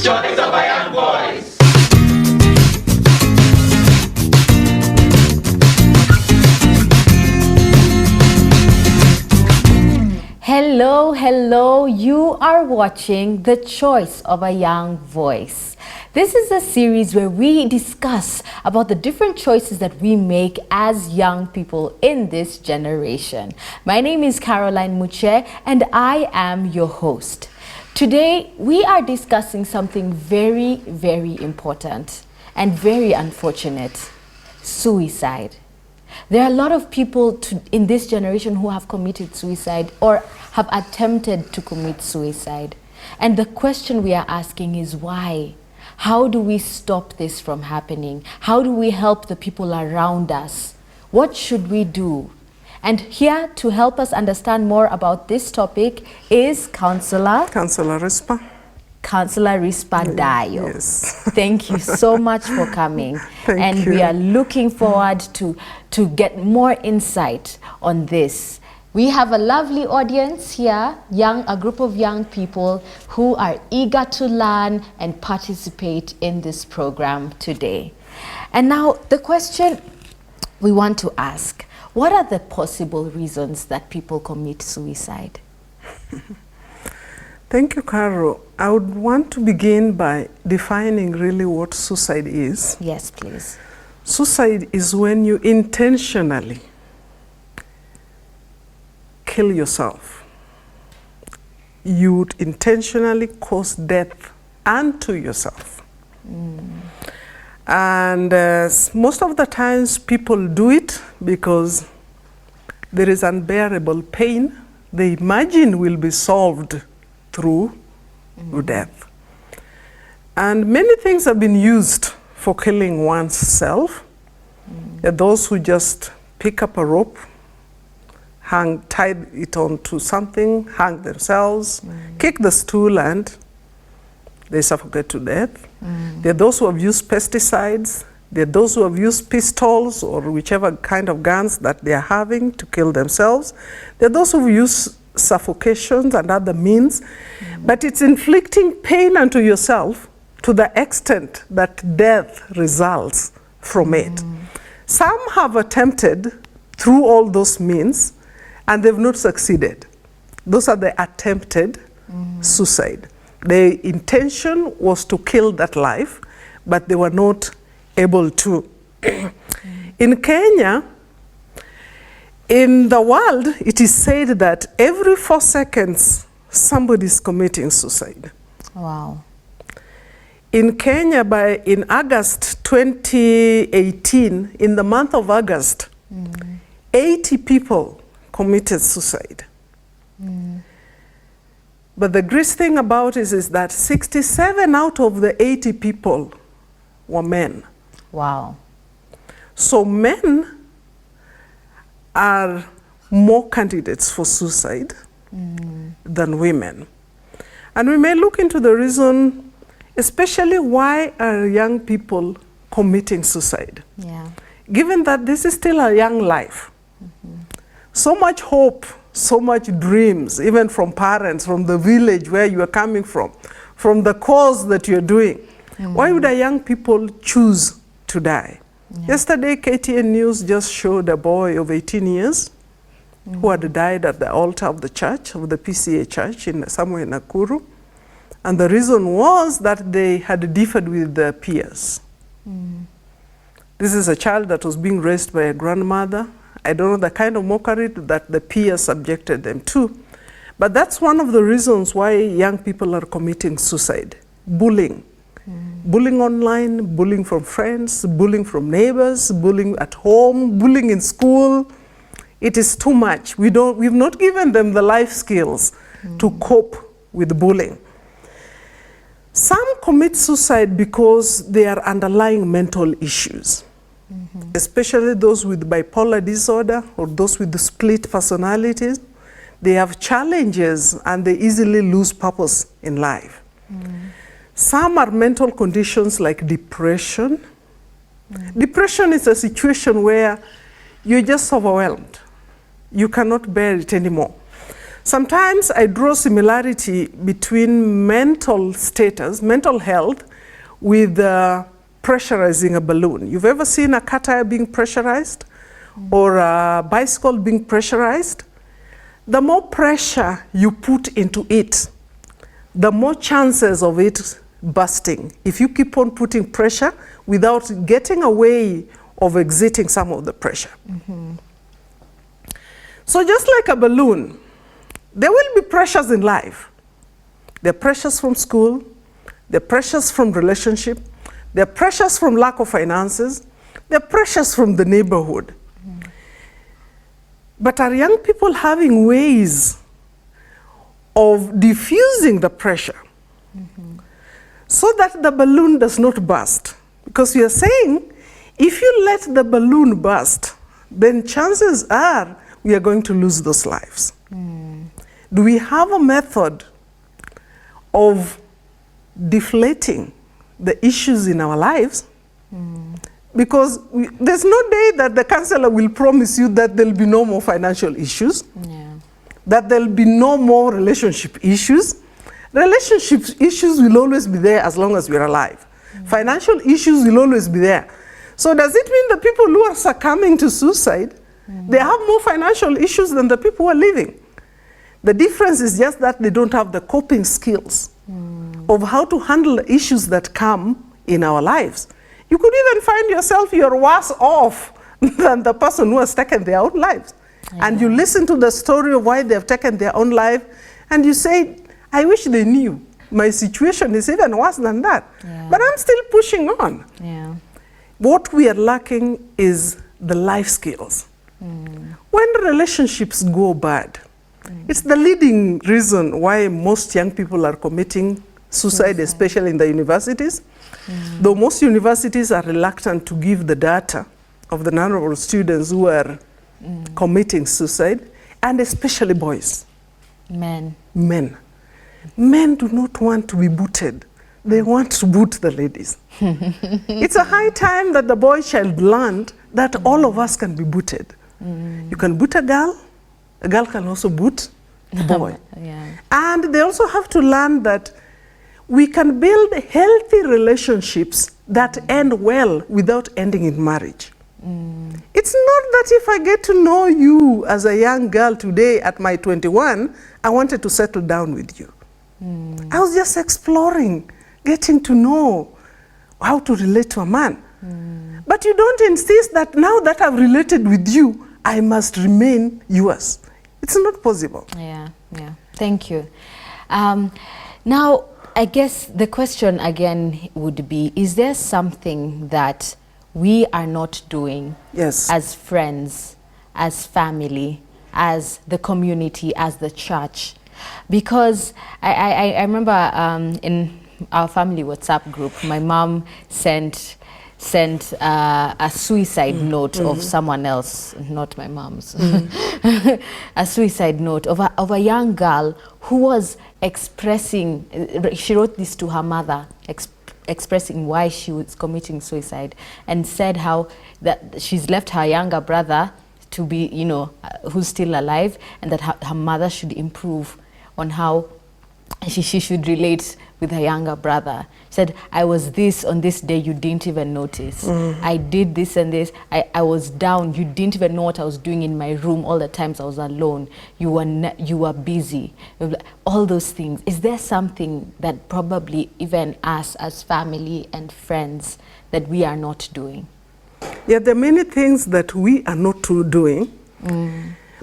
Stories of a Young Voice. Hello, hello. You are watching The Choice of a Young Voice. This is a series where we discuss about the different choices that we make as young people in this generation. My name is Caroline Muche and I am your host. Today, we are discussing something very, very important and very unfortunate: suicide. There are a lot of people in this generation who have committed suicide or have attempted to commit suicide. And the question we are asking is why? How do we stop this from happening? How do we help the people around us? What should we do? And here to help us understand more about this topic is Counselor Risper. Counselor Risper Dayo. Yes. Thank you so much for coming. Thank you. We are looking forward to get more insight on this. We have a lovely audience here, a group of young people who are eager to learn and participate in this program today. And now the question we want to ask: what are the possible reasons that people commit suicide? Thank you, Caro. I would want to begin by defining really what suicide is. Yes, please. Suicide is when you intentionally kill yourself. You would intentionally cause death unto yourself. And most of the times people do it because there is unbearable pain they imagine will be solved through death. And many things have been used for killing one's self. There are those who just pick up a rope, tie it onto something, hang themselves, kick the stool, and they suffocate to death. There are those who have used pesticides. There are those who have used pistols or whichever kind of guns that they are having to kill themselves. There are those who use suffocations and other means, but it's inflicting pain unto yourself to the extent that death results from it. Some have attempted through all those means and they've not succeeded. Those are the attempted suicide. The intention was to kill that life, but they were not able to. In Kenya, in the world, it is said that every 4 seconds, somebody is committing suicide. Wow. In Kenya, in August 2018, in the month of August, 80 people committed suicide. But the great thing about it is that 67 out of the 80 people were men. Wow. So men are more candidates for suicide than women. And we may look into the reason, especially why are young people committing suicide? Yeah. Given that this is still a young life, so much hope, so much dreams, even from parents, from the village where you are coming from the cause that you're doing. Why would a young people choose to die? Yesterday, KTN News just showed a boy of 18 years who had died at the altar of the church, of the PCA church somewhere in Nakuru. And the reason was that they had differed with their peers. This is a child that was being raised by a grandmother. I don't know the kind of mockery that the peers subjected them to. But that's one of the reasons why young people are committing suicide. Bullying. Bullying online, bullying from friends, bullying from neighbors, bullying at home, bullying in school. It is too much. We've not given them the life skills to cope with bullying. Some commit suicide because they are underlying mental issues, especially those with bipolar disorder or those with the split personalities. They have challenges and they easily lose purpose in life. Some are mental conditions like depression. Depression is a situation where you're just overwhelmed. You cannot bear it anymore. Sometimes I draw similarity between mental status, mental health, with pressurizing a balloon. You've ever seen a car tire being pressurized or a bicycle being pressurized? The more pressure you put into it, the more chances of it bursting. If you keep on putting pressure without getting away of exiting some of the pressure. So just like a balloon, there will be pressures in life. There are pressures from school, there are pressures from relationship, there are pressures from lack of finances, there are pressures from the neighborhood. But are young people having ways of diffusing the pressure so that the balloon does not burst? Because we are saying, if you let the balloon burst, then chances are we are going to lose those lives. Do we have a method of deflating the issues in our lives? Because there's no day that the counselor will promise you that there'll be no more financial issues, that there'll be no more relationship issues. Relationship issues will always be there as long as we're alive. Financial issues will always be there. So does it mean the people who are succumbing to suicide, they have more financial issues than the people who are living? The difference is just that they don't have the coping skills of how to handle the issues that come in our lives. You could even find yourself you're worse off than the person who has taken their own lives. And you listen to the story of why they've taken their own life, and you say, I wish they knew. My situation is even worse than that. But I'm still pushing on. What we are lacking is the life skills. When relationships go bad, it's the leading reason why most young people are committing suicide, especially in the universities. Though most universities are reluctant to give the data of the number of students who are committing suicide, and especially boys. Men. Men do not want to be booted. They want to boot the ladies. It's a high time that the boy child learned that all of us can be booted. You can boot a girl can also boot a boy. And they also have to learn that we can build healthy relationships that end well without ending in marriage. It's not that if I get to know you as a young girl today at my 21, I wanted to settle down with you. I was just exploring, getting to know how to relate to a man. But you don't insist that now that I've related with you, I must remain yours. It's not possible. Thank you. Now, I guess the question again would be, is there something that we are not doing as friends, as family, as the community, as the church? Because I remember in our family WhatsApp group, my mom sent a suicide note of someone else, not my mom's, a suicide note of a young girl who was expressing, she wrote this to her mother, expressing why she was committing suicide, and said how that she's left her younger brother to be, who's still alive, and that her mother should improve on how she should relate with her younger brother. She said, I was this on this day, you didn't even notice. I did this and this, I was down, you didn't even know what I was doing in my room all the times I was alone. You were busy. All those things. Is there something that probably even us as family and friends that we are not doing? Yeah, there are many things that we are not doing,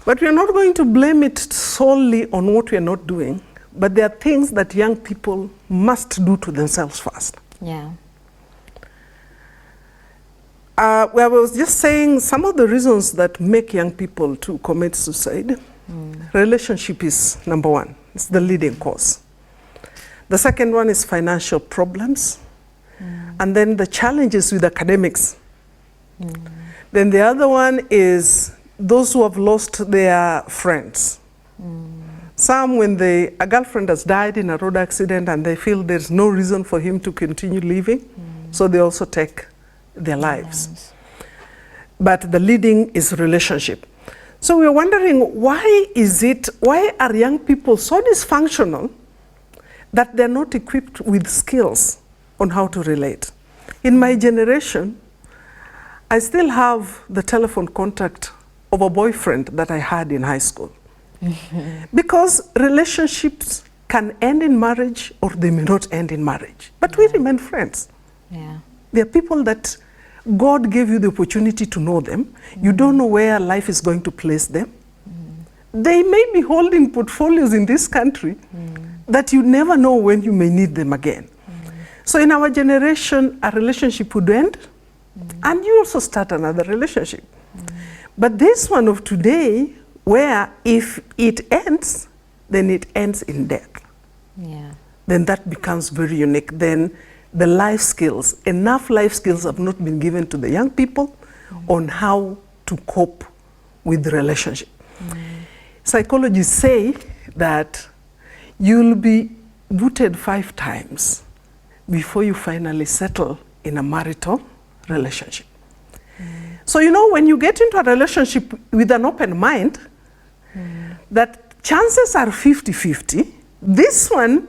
but we are not going to blame it solely on what we are not doing. But there are things that young people must do to themselves first. I was just saying some of the reasons that make young people to commit suicide. Relationship is number one. It's the leading cause. The second one is financial problems. And then the challenges with academics. Then the other one is those who have lost their friends. Some, when a girlfriend has died in a road accident and they feel there's no reason for him to continue living, so they also take their lives. But the leading is relationship. So we're wondering, why are young people so dysfunctional that they're not equipped with skills on how to relate? In my generation, I still have the telephone contact of a boyfriend that I had in high school. Because relationships can end in marriage or they may not end in marriage. But we remain friends. Yeah. There are people that God gave you the opportunity to know them. You don't know where life is going to place them. They may be holding portfolios in this country that you never know when you may need them again. So in our generation, a relationship would end, and you also start another relationship. But this one of today, where if it ends, then it ends in death. Yeah. Then that becomes very unique. Then the life skills, enough life skills have not been given to the young people on how to cope with the relationship. Psychologists say that you'll be booted 5 times before you finally settle in a marital relationship. So you know, when you get into a relationship with an open mind, that chances are 50-50. This one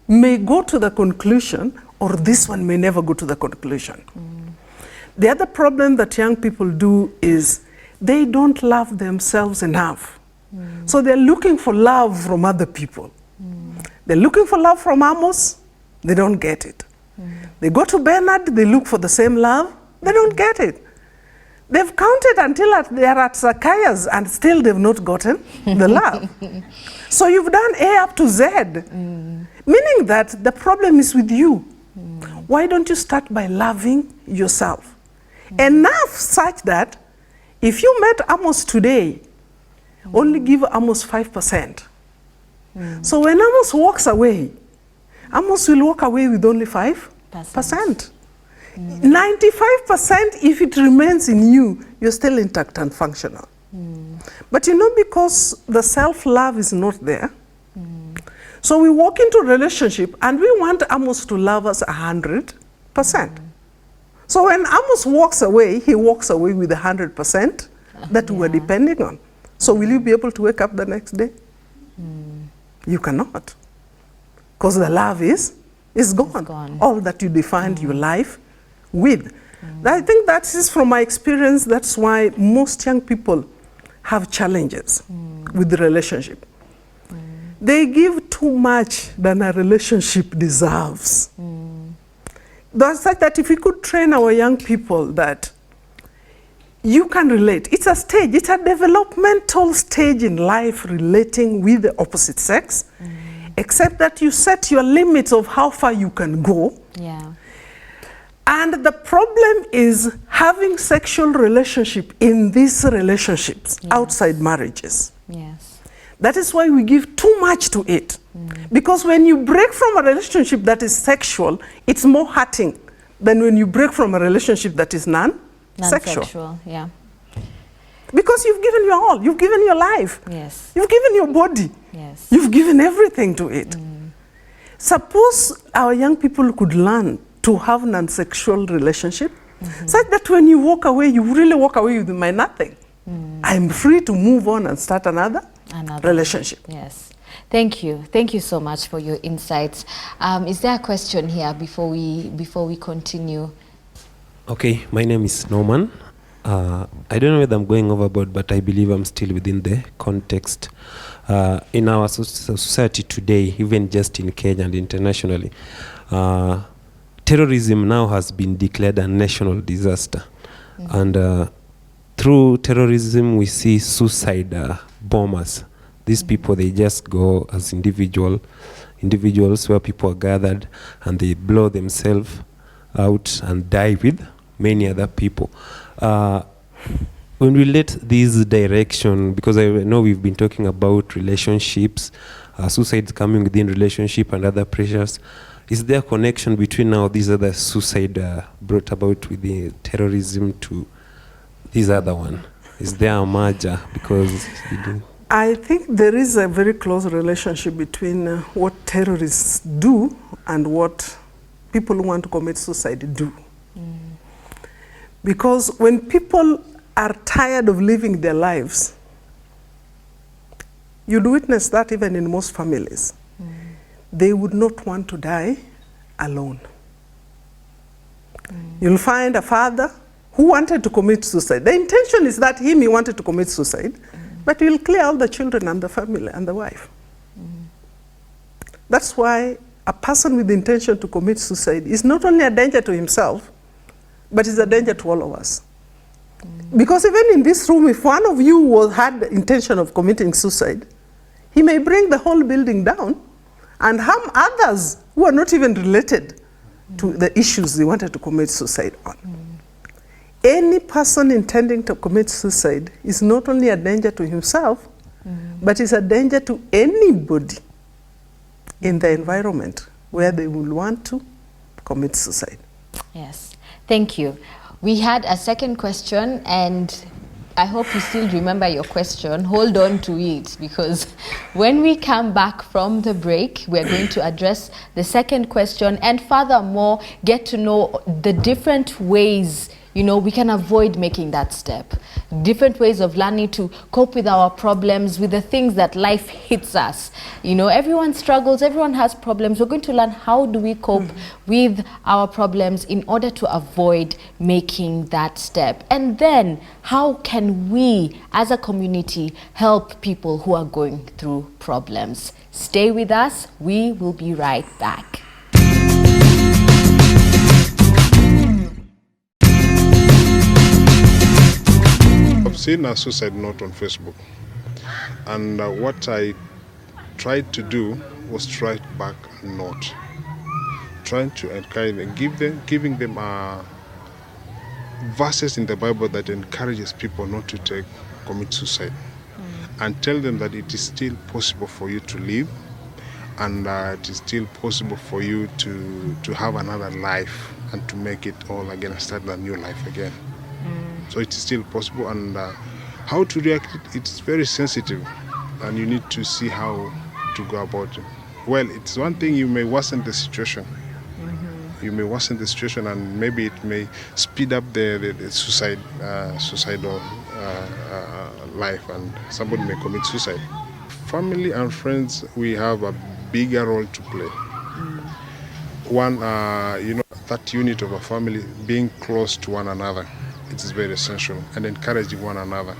may go to the conclusion, or this one may never go to the conclusion. The other problem that young people do is they don't love themselves enough. So they're looking for love from other people. They're looking for love from Amos, they don't get it. They go to Bernard, they look for the same love, they don't get it. They've counted until they're at Zacchaeus and still they've not gotten the love. So you've done A up to Z, meaning that the problem is with you. Why don't you start by loving yourself? Enough such that if you met Amos today, only give Amos 5%. So when Amos walks away, Amos will walk away with only 5%. 95%, if it remains in you, you're still intact and functional. But you know, because the self-love is not there, so we walk into a relationship and we want Amos to love us 100%. So when Amos walks away, he walks away with 100% that we're depending on. So will you be able to wake up the next day? You cannot. Because the love is gone. All that you defined your life with. I think that is from my experience, that's why most young people have challenges with the relationship. They give too much than a relationship deserves. That's such that if we could train our young people that you can relate. It's a stage, it's a developmental stage in life, relating with the opposite sex, except that you set your limits of how far you can go. Yeah. And the problem is having sexual relationship in these relationships outside marriages. Yes. That is why we give too much to it. Because when you break from a relationship that is sexual, it's more hurting than when you break from a relationship that is non-sexual. Yeah. Because you've given your all, you've given your life. Yes. You've given your body. Yes. You've given everything to it. Suppose our young people could learn to have non-sexual relationship, such that when you walk away, you really walk away with my nothing. I'm free to move on and start another relationship. Yes. Thank you. Thank you so much for your insights. Is there a question here before we continue? Okay, my name is Norman. I don't know whether I'm going overboard, but I believe I'm still within the context. In our society today, even just in Kenya and internationally, terrorism now has been declared a national disaster. And through terrorism, we see suicide bombers. These people, they just go as individuals where people are gathered and they blow themselves out and die with many other people. When we let this direction, because I know we've been talking about relationships, suicides coming within relationship and other pressures, is there a connection between now these other suicide brought about with the terrorism to this other one? Is there a merger? Because I think there is a very close relationship between what terrorists do and what people who want to commit suicide do. Because when people are tired of living their lives, You'd witness that even in most families. They would not want to die alone. You'll find a father who wanted to commit suicide. The intention is that he wanted to commit suicide, but he'll clear all the children and the family and the wife. That's why a person with the intention to commit suicide is not only a danger to himself, but is a danger to all of us. Because even in this room, if one of you had the intention of committing suicide, he may bring the whole building down and harm others who are not even related to the issues they wanted to commit suicide on. Any person intending to commit suicide is not only a danger to himself, but is a danger to anybody in the environment where they will want to commit suicide. Yes, thank you. We had a second question, and I hope you still remember your question. Hold on to it, because when we come back from the break, we're going to address the second question and furthermore get to know the different ways, you know, we can avoid making that step. Different ways of learning to cope with our problems, with the things that life hits us. You know, everyone struggles, everyone has problems. We're going to learn how do we cope with our problems in order to avoid making that step. And then how can we as a community help people who are going through problems? Stay with us. We will be right back. I've seen a suicide note on Facebook, and what I tried to do was to write back a note, trying to encourage them, giving them verses in the Bible that encourages people not to commit suicide, and tell them that it is still possible for you to live, and it is still possible for you to have another life and to make it all again and start a new life again. So it is still possible, and how to react, it's very sensitive, and you need to see how to go about it. Well, it's one thing, you may worsen the situation. You may worsen the situation, and maybe it may speed up the suicidal life, and somebody may commit suicide. Family and friends, we have a bigger role to play. One, you know, that unit of a family, being close to one another, it is very essential, and encouraging one another.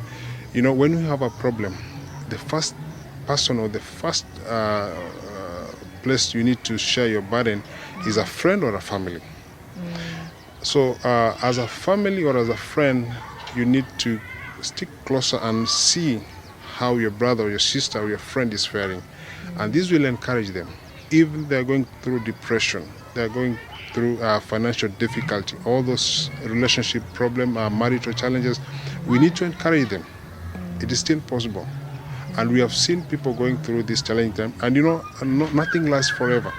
You know, when we have a problem, the first person or the first place you need to share your burden is a friend or a family. So as a family or as a friend, you need to stick closer and see how your brother or your sister or your friend is faring. And this will encourage them. If they're going through depression, they're going through financial difficulty, all those relationship problems, marital challenges, we need to encourage them. It is still possible. And we have seen people going through this challenging time, and you know, nothing lasts forever.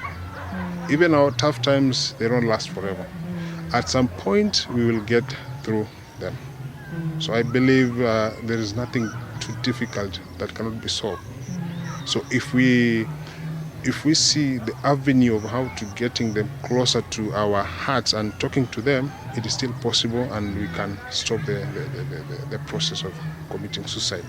Even our tough times, they don't last forever. At some point, we will get through them. So I believe there is nothing too difficult that cannot be solved. So if we see the avenue of how to getting them closer to our hearts and talking to them, it is still possible, and we can stop the process of committing suicide.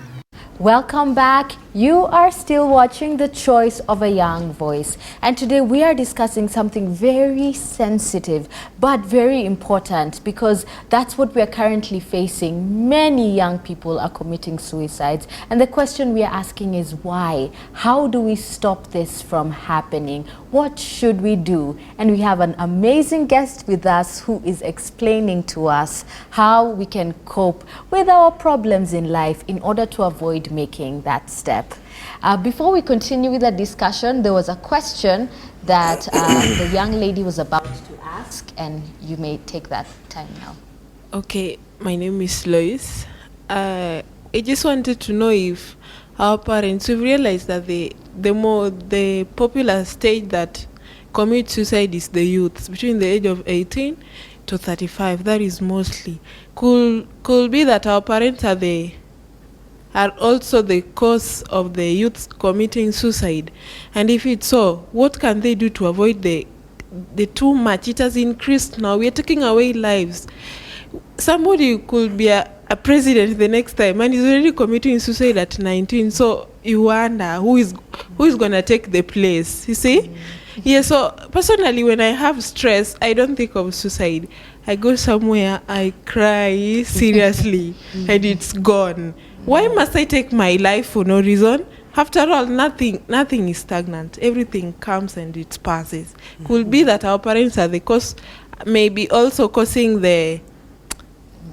Welcome back. You are still watching The Choice of a Young Voice, and today we are discussing something very sensitive but very important, because that's what we are currently facing. Many young people are committing suicides, and the question we are asking is why? How do we stop this from happening? What should we do? And we have an amazing guest with us who is explaining to us how we can cope with our problems in life in order to avoid making that step. Before we continue with the discussion, there was a question that the young lady was about to ask, and you may take that time now. Okay, my name is Lois. I just wanted to know if our parents, we've realized that the popular stage that commit suicide is the youth between the age of 18 to 35. That is mostly. Could be that our parents are also the cause of the youth committing suicide. And if it's so, what can they do to avoid the too much? It has increased now. We are taking away lives. Somebody could be a a president the next time and he's already committing suicide at 19. So you wonder who is going to take the place, you see? Yeah, so personally, when I have stress, I don't think of suicide. I go somewhere, I cry seriously, and it's gone. Why must I take my life for no reason? After all, nothing is stagnant. Everything comes and it passes. Could be that our parents are the cause, maybe also causing the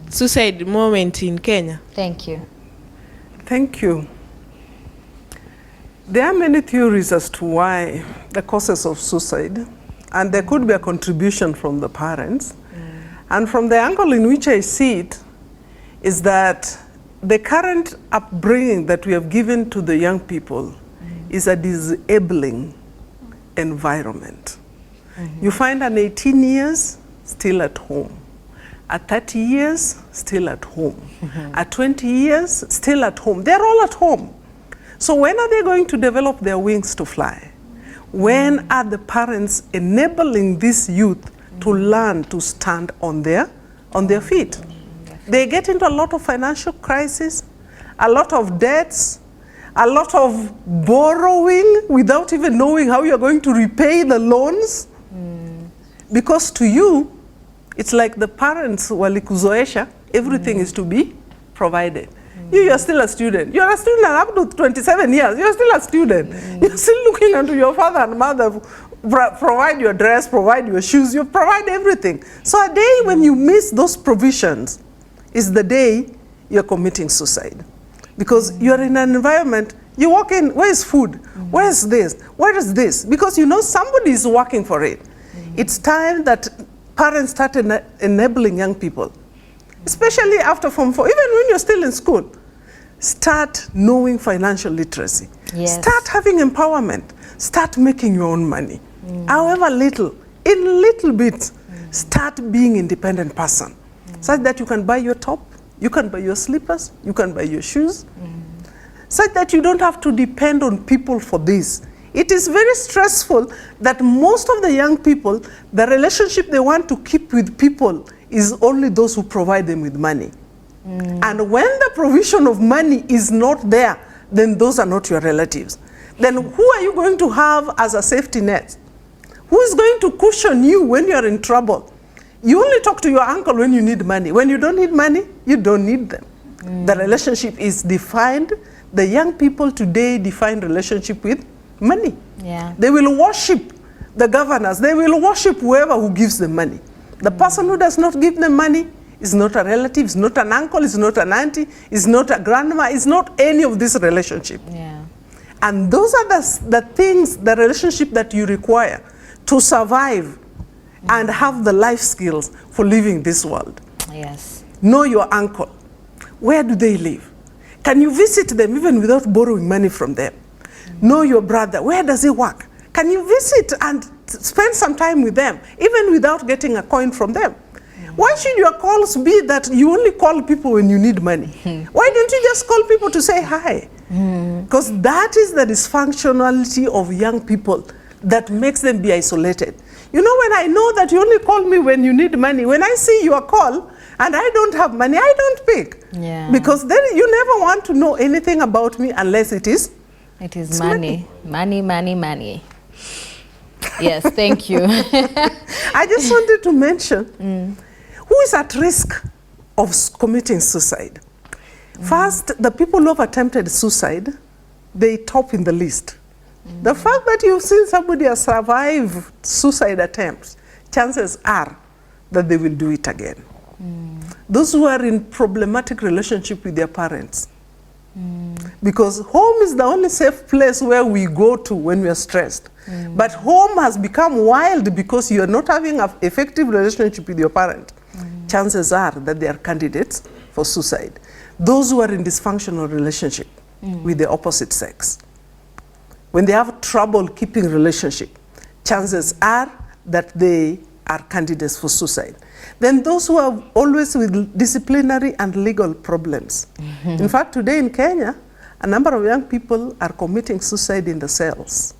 suicide moment in Kenya. Thank you. Thank you. There are many theories as to why the causes of suicide, and there could be a contribution from the parents. And from the angle in which I see it, is that the current upbringing that we have given to the young people is a disabling environment. You find an 18 years still at home, at 30 years still at home, at 20 years still at home. They're all at home. So when are they going to develop their wings to fly? When are the parents enabling this youth to learn to stand on their feet? They get into a lot of financial crisis, a lot of debts, a lot of borrowing without even knowing how you're going to repay the loans. Because to you, it's like the parents walikuzoesha, everything is to be provided. You are still a student. You're a student up to 27 years. You're still a student. You're still looking unto your father and mother, provide your dress, provide your shoes, you provide everything. So a day when you miss those provisions is the day you're committing suicide. Because you're in an environment, you walk in, where's food? Where's this? Where is this? Because you know somebody is working for it. It's time that parents start enabling young people, especially after Form 4, even when you're still in school. Start knowing financial literacy. Yes. Start having empowerment. Start making your own money. However little, in little bits, start being independent person. Such that you can buy your top, you can buy your slippers, you can buy your shoes. Such that you don't have to depend on people for this. It is very stressful that most of the young people, the relationship they want to keep with people is only those who provide them with money. And when the provision of money is not there, then those are not your relatives. Then who are you going to have as a safety net? Who is going to cushion you when you're in trouble? You only talk to your uncle when you need money. When you don't need money, you don't need them. The relationship is defined. The young people today define relationship with money. Yeah. They will worship the governors. They will worship whoever who gives them money. The person who does not give them money is not a relative, is not an uncle, is not an auntie, is not a grandma, is not any of this relationship. Yeah. And those are the things, the relationship that you require to survive and have the life skills for living this world. Yes. Know your uncle. Where do they live? Can you visit them even without borrowing money from them? Know your brother. Where does he work? Can you visit and spend some time with them, even without getting a coin from them? Why should your calls be that you only call people when you need money? Why don't you just call people to say hi? Because that is the dysfunctionality of young people that makes them be isolated. You know, when I know that you only call me when you need money, when I see your call and I don't have money, I don't pick. Yeah. Because then you never want to know anything about me unless it is money. Money, money, money. Yes, thank you. I just wanted to mention who is at risk of committing suicide. First, the people who have attempted suicide, they top in the list. The fact that you've seen somebody has survived suicide attempts, chances are that they will do it again. Those who are in problematic relationship with their parents. Because home is the only safe place where we go to when we are stressed. But home has become wild because you are not having an effective relationship with your parent. Chances are that they are candidates for suicide. Those who are in dysfunctional relationship with the opposite sex. When they have trouble keeping relationship, chances are that they are candidates for suicide. Then those who are always with disciplinary and legal problems. In fact, today in Kenya, a number of young people are committing suicide in the cells.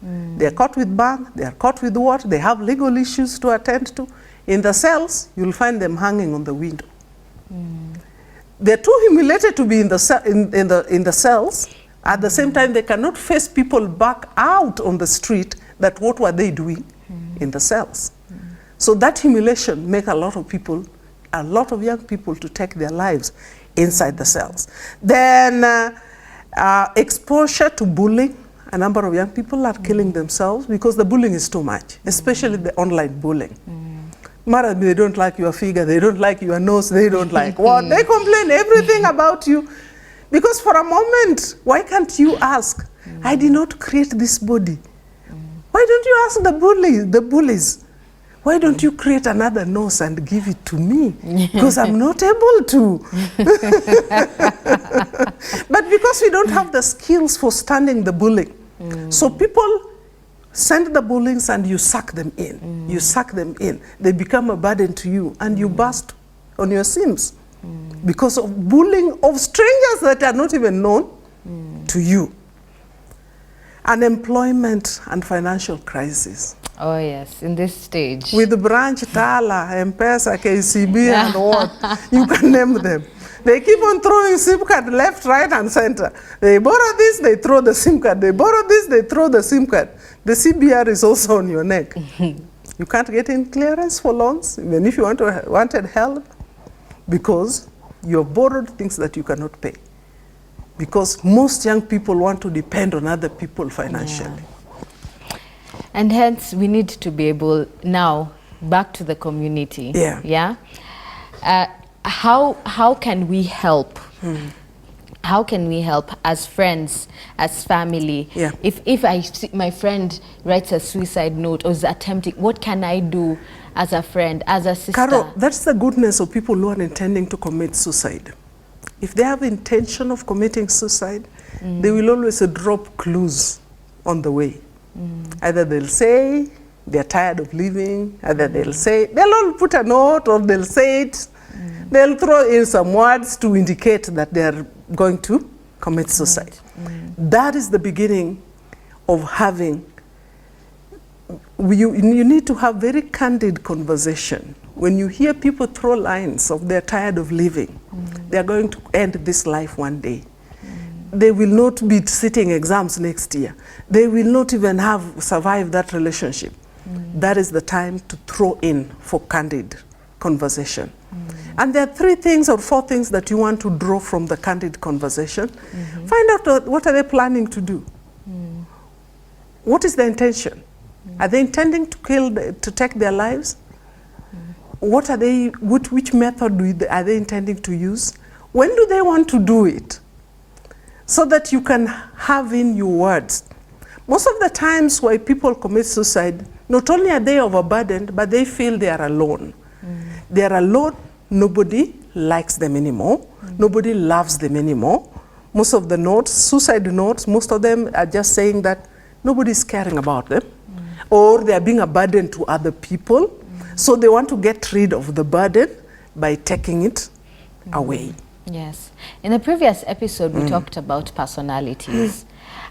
They are caught with bang, they are caught with what? They have legal issues to attend to. In the cells, you'll find them hanging on the window. they're too humiliated to be in the cells. At the same time, they cannot face people back out on the street that what were they doing in the cells. So that humiliation make a lot of young people to take their lives inside the cells. Then exposure to bullying. A number of young people are killing themselves because the bullying is too much, especially the online bullying. Mara, they don't like your figure, they don't like your nose, they don't like what. They complain everything about you. Because for a moment, why can't you ask, I did not create this body. Why don't you ask the bullies? Why don't you create another nose and give it to me? Because I'm not able to. But because we don't have the skills for standing the bullying, so people send the bullies and you suck them in. You suck them in. They become a burden to you and you burst on your seams because of bullying of strangers that are not even known to you. Unemployment and financial crisis. Oh yes, in this stage. With branch, Tala, M-Pesa, KCB and what, you can name them. They keep on throwing SIM card left, right and center. They borrow this, they throw the SIM card. They borrow this, they throw the SIM card. The CBR is also on your neck. You can't get in clearance for loans, even if you wanted help, because you have borrowed things that you cannot pay. Because most young people want to depend on other people financially. Yeah. And hence, we need to be able, now, back to the community. Yeah. How can we help? How can we help as friends, as family? Yeah. If I see my friend writes a suicide note or is attempting, what can I do as a friend, as a sister? Carol, that's the goodness of people who are intending to commit suicide. If they have intention of committing suicide, they will always drop clues on the way. Either they'll say they're tired of living, either they'll all put a note or they'll say it. They'll throw in some words to indicate that they're going to commit suicide. That is the beginning of having, you need to have very candid conversation. When you hear people throw lines of they're tired of living, they're going to end this life one day. They will not be sitting exams next year. They will not even have survived that relationship. That is the time to throw in for candid conversation. And there are 3 things or 4 things that you want to draw from the candid conversation. Find out what are they planning to do. What is the intention? Are they intending to take their lives? What are they? Which method are they intending to use? When do they want to do it? So that you can have in your words. Most of the times why people commit suicide, not only are they overburdened, but they feel they are alone. They are alone. Nobody likes them anymore. Nobody loves them anymore. Most of the notes, suicide notes, most of them are just saying that nobody is caring about them, or they are being a burden to other people. So they want to get rid of the burden by taking it away. Yes. In the previous episode, we talked about personalities.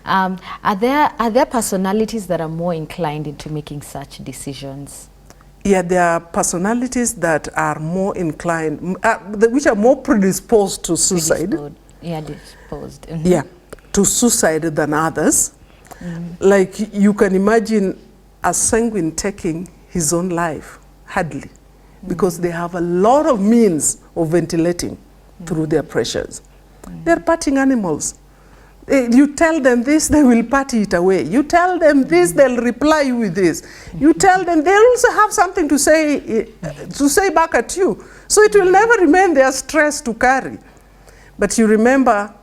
Are there personalities that are more inclined into making such decisions? Yeah, there are personalities that are more inclined, which are more predisposed to suicide. Disposed. Yeah, to suicide than others. Like you can imagine a sanguine taking his own life, hardly, because they have a lot of means of ventilating through their pressures. They're parting animals. You tell them this, they will party it away. You tell them this, they'll reply you with this. You tell them, they'll also have something to say back at you. So it will never remain their stress to carry. But you remember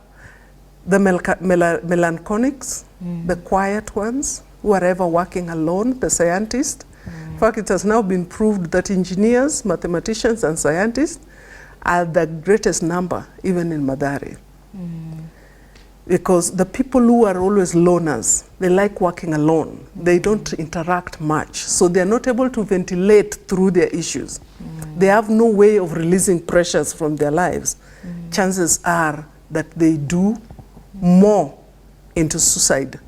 the melancholics, the quiet ones, who are ever working alone, the scientists. In fact, it has now been proved that engineers, mathematicians, and scientists are the greatest number, even in Madari. Because the people who are always loners, they like working alone. They don't interact much, so they're not able to ventilate through their issues. They have no way of releasing pressures from their lives. Chances are that they do more into suicide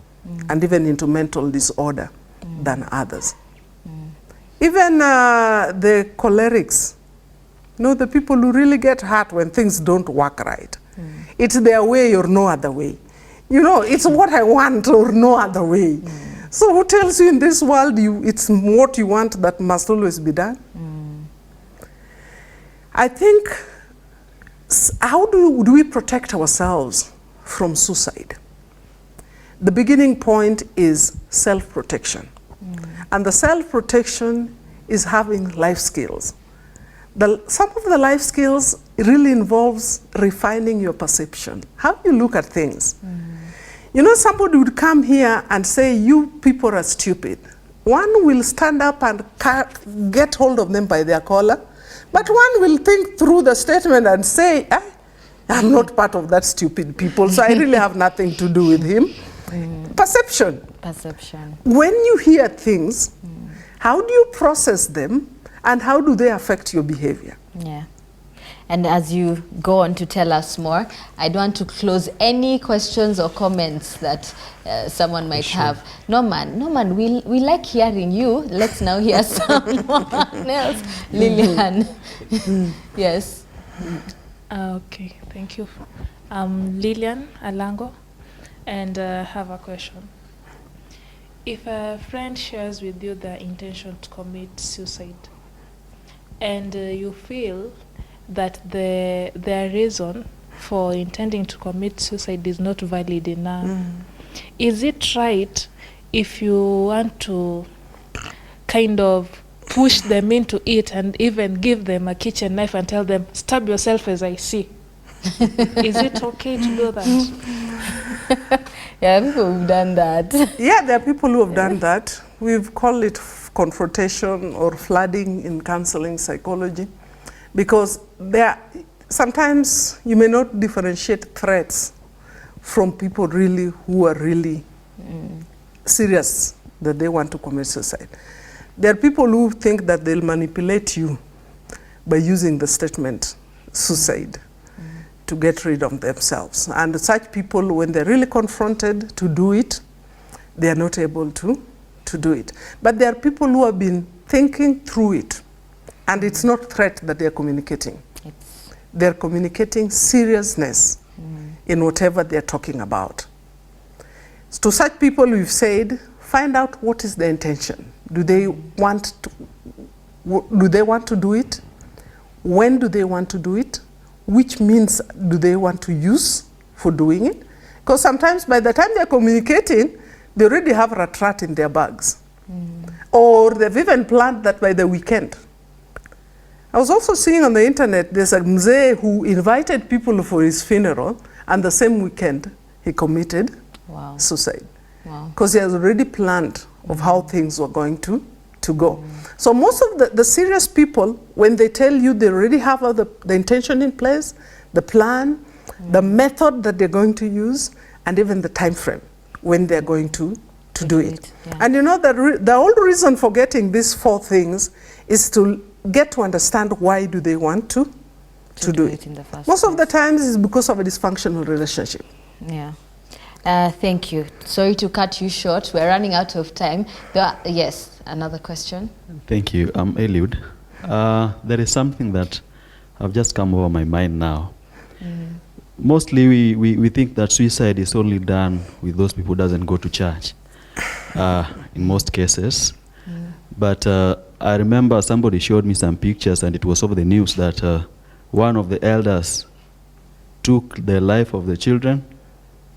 and even into mental disorder than others. Even the cholerics, You know, the people who really get hurt when things don't work right. It's their way or no other way. You know, it's what I want or no other way. So who tells you in this world it's what you want that must always be done? I think, how do we protect ourselves from suicide? The beginning point is self-protection. And the self-protection is having life skills. Some of the life skills really involves refining your perception, how you look at things. You know, somebody would come here and say, you people are stupid. One will stand up and get hold of them by their collar, but one will think through the statement and say, I'm not part of that stupid people, so I really have nothing to do with him. Perception. Perception. When you hear things, how do you process them and how do they affect your behavior? Yeah. And as you go on to tell us more, I'd want to close any questions or comments that someone might have. Norman, we like hearing you. Let's now hear someone else. Lillian. Yes. Okay, thank you. I'm Lillian Alango, and I have a question. If a friend shares with you their intention to commit suicide, and you feel that their reason for intending to commit suicide is not valid enough, is it right if you want to kind of push them into it and even give them a kitchen knife and tell them, stab yourself as I see? Is it okay to do that? Yeah, people who've done that. Yeah, there are people who have done that. We've called it confrontation or flooding in counseling psychology, because sometimes you may not differentiate threats from people really who are really serious that they want to commit suicide. There are people who think that they'll manipulate you by using the statement suicide to get rid of themselves. And such people, when they're really confronted to do it, they are not able to do it. But there are people who have been thinking through it, and it's not threat that they're communicating. They're communicating seriousness in whatever they're talking about. To such people, we've said, find out what is the intention. Do they want to do it? When do they want to do it? Which means do they want to use for doing it? Because sometimes by the time they're communicating, they already have a rat in their bags. Or they've even planned that by the weekend. I was also seeing on the internet, there's a mzee who invited people for his funeral, and the same weekend he committed suicide. Because he has already planned of how things were going to go. So most of the serious people, when they tell you they already have the intention in place, the plan, the method that they're going to use, and even the time frame when they're going to do it. Yeah. And you know, the whole reason for getting these 4 things is to get to understand why do they want to do it. In the first Most of the place. times it's because of a dysfunctional relationship. Yeah. Thank you. Sorry to cut you short. We're running out of time. Yes, another question. Thank you. I'm Eliud. There is something that have just come over my mind now. Mostly we think that suicide is only done with those people who doesn't go to church, in most cases. But I remember somebody showed me some pictures, and it was over the news that one of the elders took the life of the children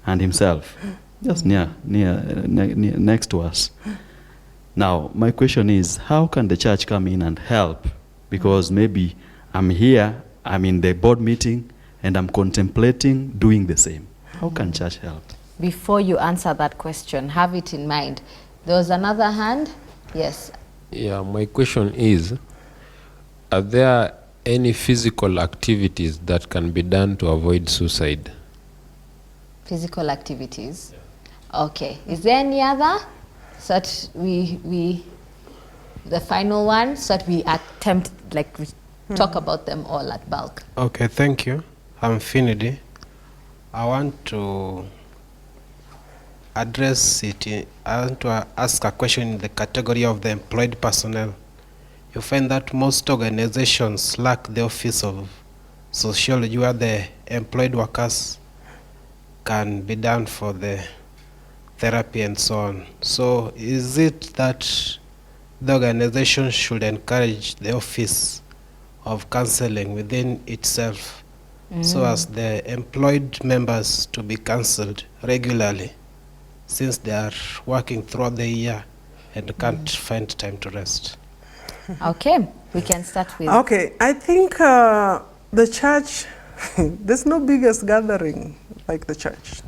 and himself, just next to us. Now, my question is, how can the church come in and help? Because maybe I'm here, I'm in the board meeting, and I'm contemplating doing the same. How can church help? Before you answer that question, have it in mind. There was another hand. Yes. Yeah, my question is, are there any physical activities that can be done to avoid suicide? Physical activities. Okay. Is there any other? So that we the final one, so that we attempt, like, we talk about them all at bulk. Okay, thank you. I'm Finidi. I want to address it. I want to ask a question in the category of the employed personnel. you find that most organizations lack the office of sociology where the employed workers can be done for the therapy and so on. So is it that the organization should encourage the office of counseling within itself so as the employed members to be counseled regularly, since they are working throughout the year and can't find time to rest? Okay, we can start with... Okay, I think the church, there's no biggest gathering like the church.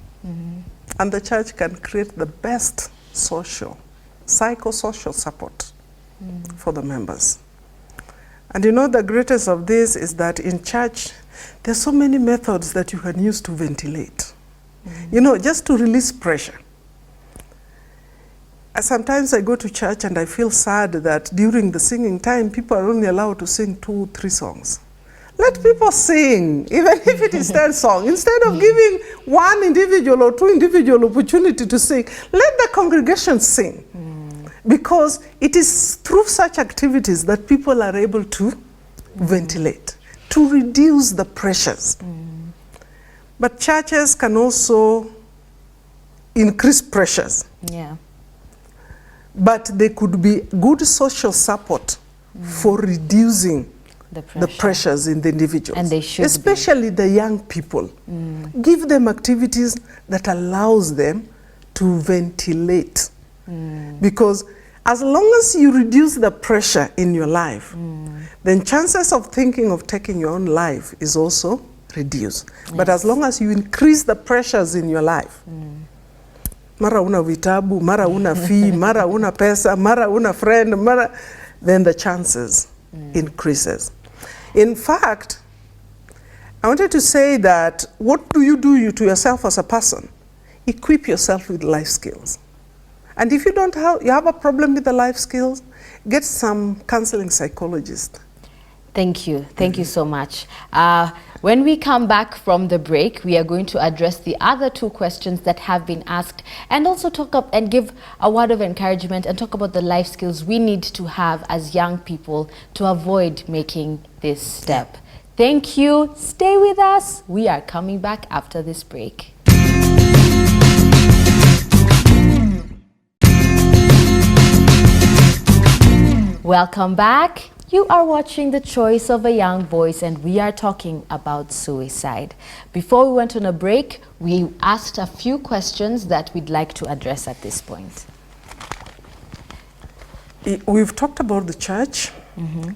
And the church can create the best social, psychosocial support for the members. And you know, the greatest of this is that in church, there's so many methods that you can use to ventilate. You know, just to release pressure. Sometimes I go to church and I feel sad that during the singing time, people are only allowed to sing 2, 3 songs. Let people sing, even if it is 10 songs. Instead of giving one individual or 2 individual opportunity to sing, let the congregation sing. Because it is through such activities that people are able to ventilate, to reduce the pressures. But churches can also increase pressures. Yeah. But they could be good social support for reducing the pressures in the individuals. And they should especially the young people. Give them activities that allows them to ventilate. Because as long as you reduce the pressure in your life, then chances of thinking of taking your own life is also reduced. But as long as you increase the pressures in your life, mara una vitabu, mara una fee, mara una pesa, mara una friend, then the chances increases. In fact, I wanted to say that what do you do to yourself as a person? Equip yourself with life skills. And if you don't have, you have a problem with the life skills, get some counseling psychologist. Thank you. Thank you so much. When we come back from the break, we are going to address the other 2 questions that have been asked and also talk up and give a word of encouragement and talk about the life skills we need to have as young people to avoid making this step. Thank you. Stay with us. We are coming back after this break. Welcome back. You are watching The Choice of a Young Voice and we are talking about suicide. Before we went on a break, we asked a few questions that we'd like to address at this point. We've talked about the church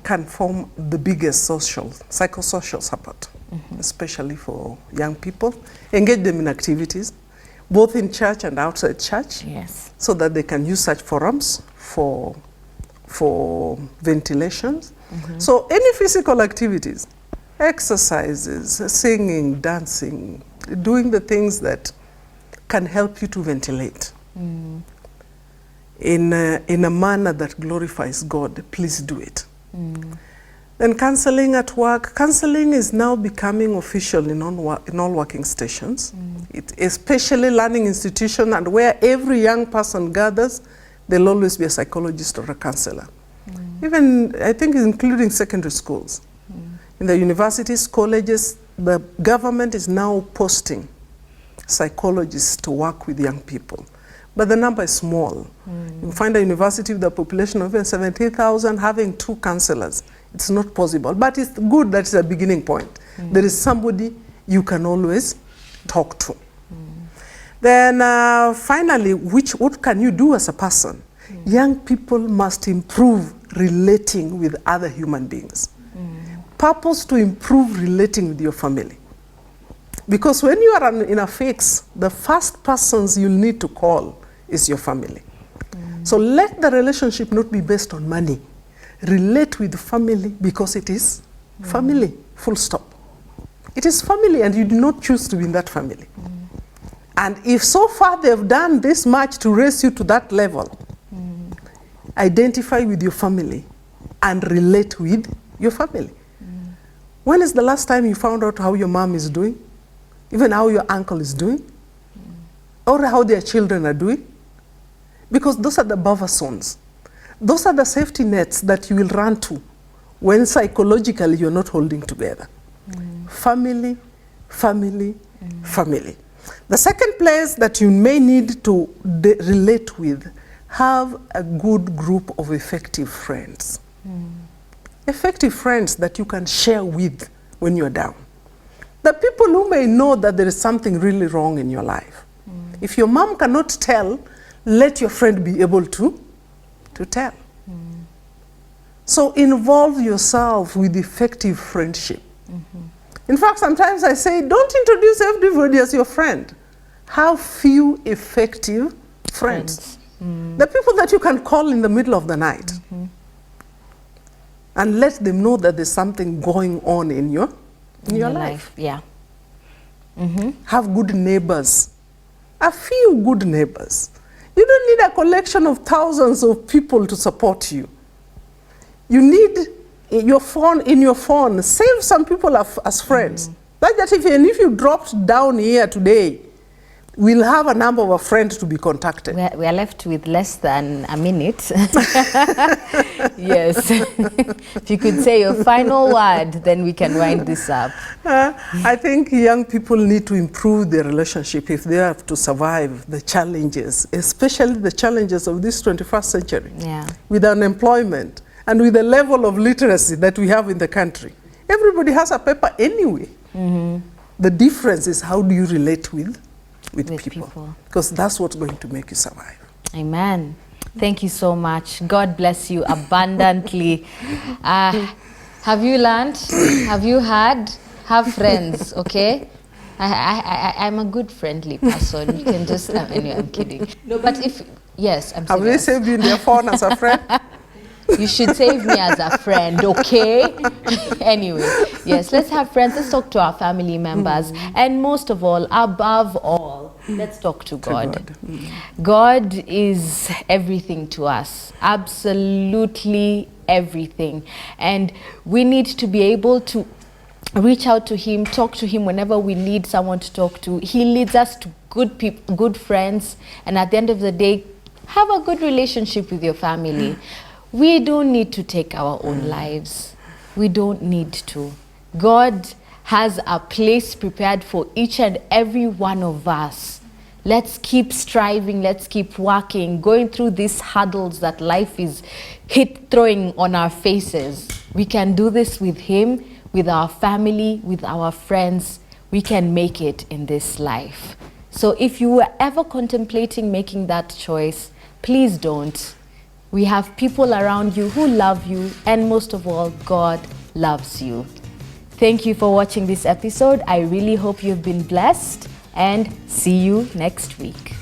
can form the biggest psychosocial support, especially for young people. Engage them in activities, both in church and outside church, so that they can use such forums for ventilations. So any physical activities, exercises, singing, dancing, doing the things that can help you to ventilate in a manner that glorifies God, please do it. Then counseling at work. Counseling is now becoming official in all working stations, especially learning institutions, and where every young person gathers, there'll always be a psychologist or a counselor. Even, I think, including secondary schools. In the universities, colleges, the government is now posting psychologists to work with young people. But the number is small. You find a university with a population of even 17,000 having 2 counselors. It's not possible. But it's good that it's a beginning point. There is somebody you can always talk to. Then finally, what can you do as a person? Young people must improve relating with other human beings. Purpose to improve relating with your family. Because when you are in a fix, the first persons you'll need to call is your family. So let the relationship not be based on money. Relate with family because it is family, full stop. It is family and you do not choose to be in that family. And if so far they've done this much to raise you to that level, identify with your family and relate with your family. When is the last time you found out how your mom is doing? Even how your uncle is doing? Or how their children are doing? Because those are the buffer zones. Those are the safety nets that you will run to when psychologically you're not holding together. Family, family, family. The second place that you may need to relate with, have a good group of effective friends. Effective friends that you can share with when you're down. The people who may know that there is something really wrong in your life. If your mom cannot tell, let your friend be able to tell. So involve yourself with effective friendship. In fact, sometimes I say, don't introduce everybody as your friend. Have few effective friends. The people that you can call in the middle of the night. And let them know that there's something going on in your life. Yeah. Have good neighbors. A few good neighbors. You don't need a collection of thousands of people to support you. You need in your phone, save some people as friends. Like that, even if you dropped down here today, we'll have a number of friends to be contacted. We are left with less than a minute. Yes. If you could say your final word, then we can wind this up. I think young people need to improve their relationship if they have to survive the challenges, especially the challenges of this 21st century. Yeah. With unemployment and with the level of literacy that we have in the country. Everybody has a paper anyway. The difference is how do you relate with people. Because that's what's going to make you survive. Amen. Thank you so much. God bless you abundantly. Have you learned? Have you had? Have friends, okay? I'm a good friendly person. You can just, anyway, I'm kidding. No, but yes, I'm serious. Have they saved you in their phone as a friend? You should save me as a friend, okay? Anyway, yes, let's have friends. Let's talk to our family members. And most of all, above all, let's talk to God. God is everything to us, absolutely everything. And we need to be able to reach out to him, talk to him whenever we need someone to talk to. He leads us to good people, good friends. And at the end of the day, have a good relationship with your family. We don't need to take our own lives. We don't need to. God has a place prepared for each and every one of us. Let's keep striving, let's keep working, going through these hurdles that life is throwing on our faces. We can do this with him, with our family, with our friends. We can make it in this life. So if you were ever contemplating making that choice, please don't. We have people around you who love you, and most of all, God loves you. Thank you for watching this episode. I really hope you've been blessed, and see you next week.